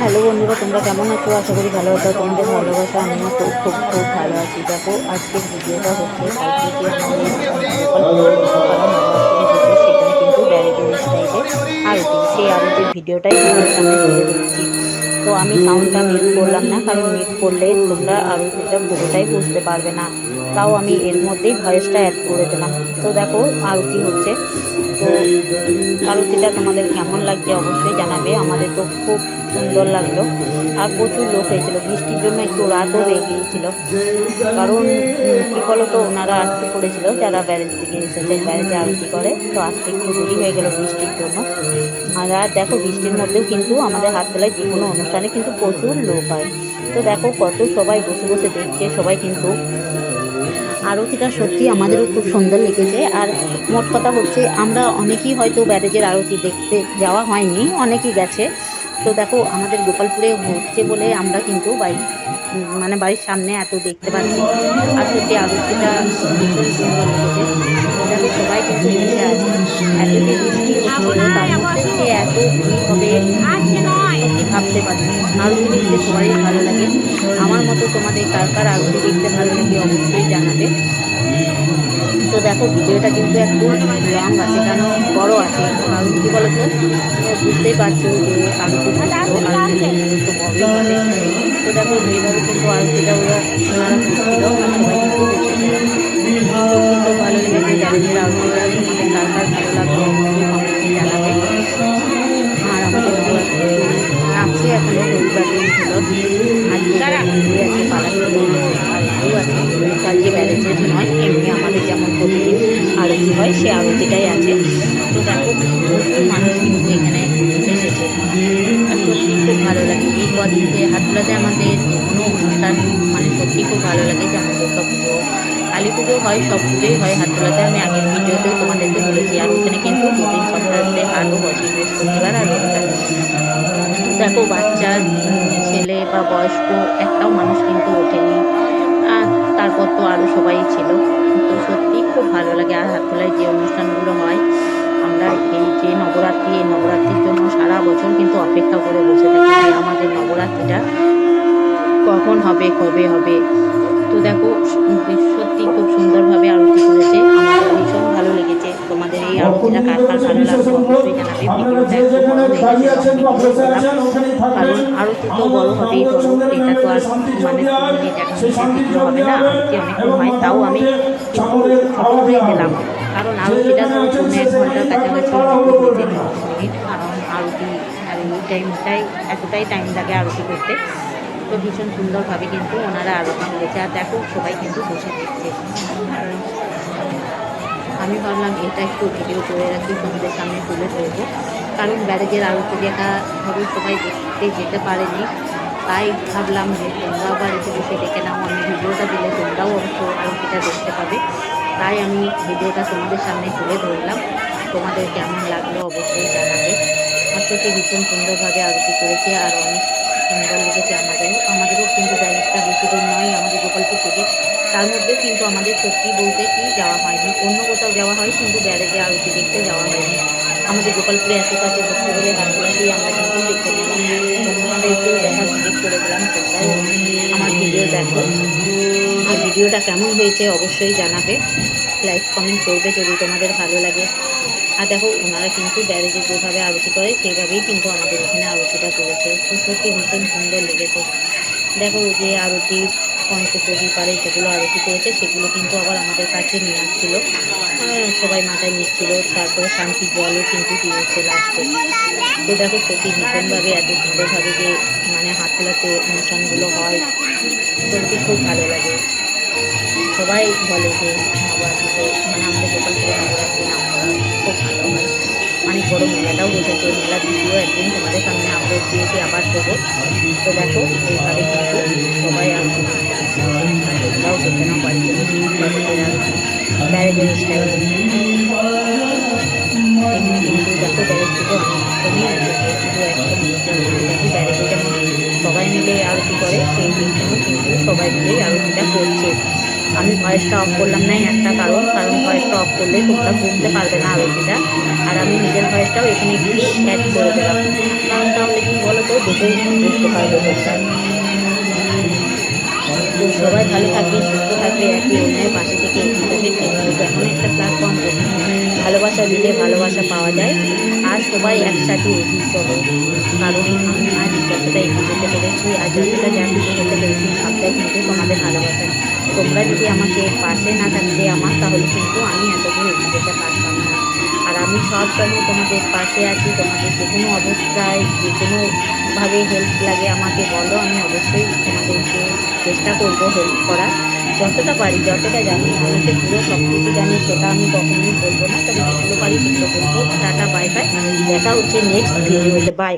Hello বন্ধুরা, তোমরা কেমন আছো? আশা করি ভালো আছো। তোমাদের ভালোবাসা আমিও খুব খুব খুব ভালো আছি। দেখো, আজকের ভিডিওটা হচ্ছে কালকে যে আমাদের সেখানে কিন্তু ব্যারেজের স্টাইলে আরতি, সেই আরতির ভিডিওটাই তোমাদের সামনে তুলে ধরছি। তো আমি সাউন্ডটা মিউট করলাম না, কারণ মিউট করলে তোমরা আরতিটা পুরোটাই বুঝতে পারবে না। তাও আমি এর মধ্যেই ভয়েসটা অ্যাড করে দিলাম। তো দেখো, আরতি হচ্ছে। তো আরতিটা তোমাদের কেমন লাগছে অবশ্যই জানাবে। আমাদের তো খুব সুন্দর লাগলো, আর প্রচুর লোক হয়েছিল। বৃষ্টির জন্য একটু রাতও হয়ে গিয়েছিল, কারণ কী বলো তো, ওনারা আসতে পড়েছিল যারা ব্যারেজ থেকে এসেছে, ব্যারেজে আরতি করে। তো আসতে একটু দেরি হয়ে গেল বৃষ্টির জন্য। আর দেখো, বৃষ্টির মধ্যেও কিন্তু আমাদের হাটতলায় যে কোনো অনুষ্ঠানে কিন্তু প্রচুর লোক হয়। তো দেখো, কত সবাই বসে বসে দেখছে। সবাই কিন্তু আরতিটা সত্যি আমাদেরও খুব সুন্দর লেগেছে। আর মোট কথা হচ্ছে, আমরা অনেকেই হয়তো ব্যারেজের আরতি দেখতে যাওয়া হয়নি, অনেকেই গেছে। তো দেখো, আমাদের গোপালপুরে হচ্ছে বলে আমরা কিন্তু বাড়ির সামনে এত দেখতে পাচ্ছি। আর সত্যি আরতিটা ভীষণ সুন্দর লেগেছে। দেখো, সবাই কিন্তু বসে আছে। এত যে বৃষ্টি হচ্ছিল, তার মধ্যে যে এত ভিড় হবে সত্যি ভাবতে পারিনি। আরতি দেখতে সবারই ভালো লাগে। আমার মতো তোমাদের কার কার আরতি দেখতে ভালো লাগে অবশ্যই জানাবে। তো দেখো, ভিডিওটা কিন্তু একটু লং আছে, কেন বড় আছে, কারণ কী বলতো, বুঝতেই পারছো যে আরতি একটু বড়ই হবে। তো দেখো, এইভাবে কিন্তু আরতিটা ওনারা করছিল, আর সবাই কিন্তু বসেছিল। সত্যি খুব ভালো লেগেছে ব্যারেজের আরতিটা। তোমাদের কার কার ভালো লাগবে অবশ্যই কমেন্টে জানাবে। আর আমাদের আছে এখনো রবিবার দিন ছিল, আজকে আছে পালাকি আরতিও আছে। আজকে ব্যারেজের নয়, এমনি আমাদের যেমন প্রতিদিন আরতি হয় সে আরতিটাই আছে। তো দেখো, প্রচুর মানুষ কিন্তু এখানে এসেছে। আর সত্যি খুব ভালো লাগে এই কদিনকে হাটুলাতে আমাদের যে কোনো অনুষ্ঠান সত্যি খুব ভালো লাগে। যেমন দুর্গা পুজো, কালী পুজো হয়, সব পুজোই হয় হাটুলাতে। আমি আগের ভিডিওতেও তোমাদেরকে বলেছি। আর ওখানে কিন্তু দুদিন সপ্তাহে হাটও বসে, বৃহস্পতিবার আর রবিবার। দেখো, বাচ্চা ছেলে বা বয়স্ক একটাও মানুষ কিন্তু ওঠেনি। তারপর তো আরও সবাই ছিল। তো সত্যি খুব ভালো লাগে। আর হাটখোলায় যে অনুষ্ঠানগুলো হয়, আমরা এই যে নবরাত্রি, এই নবরাত্রির জন্য সারা বছর কিন্তু অপেক্ষা করে বসে থাকি যে আমাদের নবরাত্রিটা কখন হবে, কবে হবে। তো দেখো, সত্যি খুব সুন্দরভাবে আরতি করেছে। আমাদের ভীষণ ভালো লেগেছে। তোমাদের এই আরতিটা কার কার ভালো লাগবে অবশ্যই জানাবে। ভিডিওটা একটু বড় হয়ে গেছে, কারণ আরতি তো বড় হবেই। ধরো, এটা তো আর 2 মিনিট 1 মিনিটের ভিডিও হবে না, আরতি অনেকক্ষণ হয়। তাও আমি কিন্তু ছোটো করে দিলাম, কারণ আরতিটা ধরো 1.5 ঘন্টার কাছাকাছি হয়েছে, 30 মিনিট। কারণ আরতি আর এই টাইমটাই এতটাই টাইম লাগে আরতি করতে। তো ভীষণ সুন্দরভাবে কিন্তু ওনারা আরতি করেছে। আর দেখো, সবাই কিন্তু বসে দেখছে। আমি ভাবলাম এটা একটু ভিডিও করে রাখি, তোমাদের সামনে তুলে ধরবো। কারণ ব্যারেজের আরতি দেখা ধরো সবাই দেখতে যেতে পারেনি, তাই ভাবলাম যে তোমরাও বাড়িতে বসে দেখে নাও। আমি ভিডিওটা দিলে তোমরাও অবশ্য আরতিটা দেখতে পাবে, তাই আমি ভিডিওটা তোমাদের সামনে তুলে ধরলাম। তোমাদের কেমন লাগলো অবশ্যই জানাবে। আর সত্যি ভীষণ সুন্দরভাবে আরতি করেছে, আর অনেক সুন্দর লেগেছে আমাদেরও কিন্তু ব্যারেজটা বেশি দূর নয় আমাদের গোপালপুর থেকে। তার মধ্যেও কিন্তু আমাদের সত্যি বলতে কি যাওয়া হয়নি। অন্য কোথাও যাওয়া হয়, কিন্তু ব্যারেজে আরতি দেখতে যাওয়া হয়নি। আমাদের গোপালপুরে এত কাছে হচ্ছে বলে হাটখোলাতেই আমরা কিন্তু দেখতে পেলাম। তোমাদেরকেও দেখার সুযোগ করে দিলাম। তোমরাও আমার ভিডিও দেখো, আর ভিডিওটা কেমন হয়েছে অবশ্যই জানাবে। লাইক কমেন্ট করবে যদি তোমাদের ভালো লাগে। আর দেখো, ওনারা কিন্তু ব্যারেজে যেভাবে আরতি করে সেইভাবেই কিন্তু আমাদের এখানে আরতিটা করেছে। তো সত্যি ভীষণ সুন্দর লেগেছে। দেখো, যে আরতি পঞ্চপ্রদীপ আর যেগুলো আরতি করেছে সেগুলো কিন্তু আবার আমাদের কাছে নিয়ে আসছিলো, সবাই মাথায় নিচ্ছিল। তারপরে শান্তির জলও কিন্তু দিয়েছে লাস্টে। তো দেখো, সত্যি ভীষণভাবে এত সুন্দরভাবে যে হাটখোলাতে অনুষ্ঠানগুলো হয়, সত্যি খুব ভালো লাগে। সবাই বলে যে নবরাত্রিতে আমাদের গোপালপুরে নবরাত্রি নাম করা খুব ভালো হয়। অনেক বড় মেলাটাও বসেছে। মেলার ভিডিও একদিন তোমাদের সামনে আপলোড দিয়েছি, আবার দেবো। তো দেখো, এইভাবে কিন্তু সবাই আরতি দেখতে আসছে। আর তোমরাও দেখে নাও বাড়িতে ব্যারেজের স্টাইলে। এখানে কিন্তু দেখো, ব্যারেজ থেকে অনেকক্ষণই এসেছে, শুধু একদম দেখো ব্যারেজে যেমন সবাই মিলে আরতি করে, সেই দিকটাও কিন্তু সবাই মিলেই আরতিটা করছে। আমি ভয়েসটা অফ করলাম না, একটা কারণ ভয়েসটা অফ করলে তোমরা বুঝতে পারবে না আরতিটা। আর আমি নিজের ভয়েসটাও এখানে একটু অ্যাড করে দিলাম, কারণ তাহলে কি বলো তো, দেখেই বুঝতে পারবে তোমরা। তো সবাই ভালো থাকবে, সুস্থ থাকবে, একে অন্যের পাশে থেকে এগিয়ে যাবে। ফেসবুক এমন একটা প্ল্যাটফর্ম যেখানে ভালোবাসা দিলে ভালোবাসা পাওয়া যায়। আর সবাই একসাথে এগিয়ে চলো, কারণ আমি আজ যতটা এগিয়ে যেতে পেরেছি আর যতটা যা কিছু হতে পেরেছি সবটাই কিন্তু তোমাদের ভালোবাসা। তোমরা যদি আমাকে পাশে না থাকতে আমার, তাহলে কিন্তু আমি এতদূর এগিয়ে যেতে পারতাম না। আর আমি সবসময় তোমাদের পাশে আছি। তোমাদের যে কোনো অবস্থায় যে কোনোভাবে হেল্প লাগে আমাকে বলো, আমি অবশ্যই তোমাদেরকে চেষ্টা করবো হেল্প করার, যতটা পারি যতটা জানি। আমি যে পুরো সব কিছু জানি সেটা আমি কখনোই বলবো না, তবে যেগুলো পারি সেগুলো বলবো। টাটা, বাই বাই, দেখা হচ্ছে নেক্সট ভিডিওতে, বাই।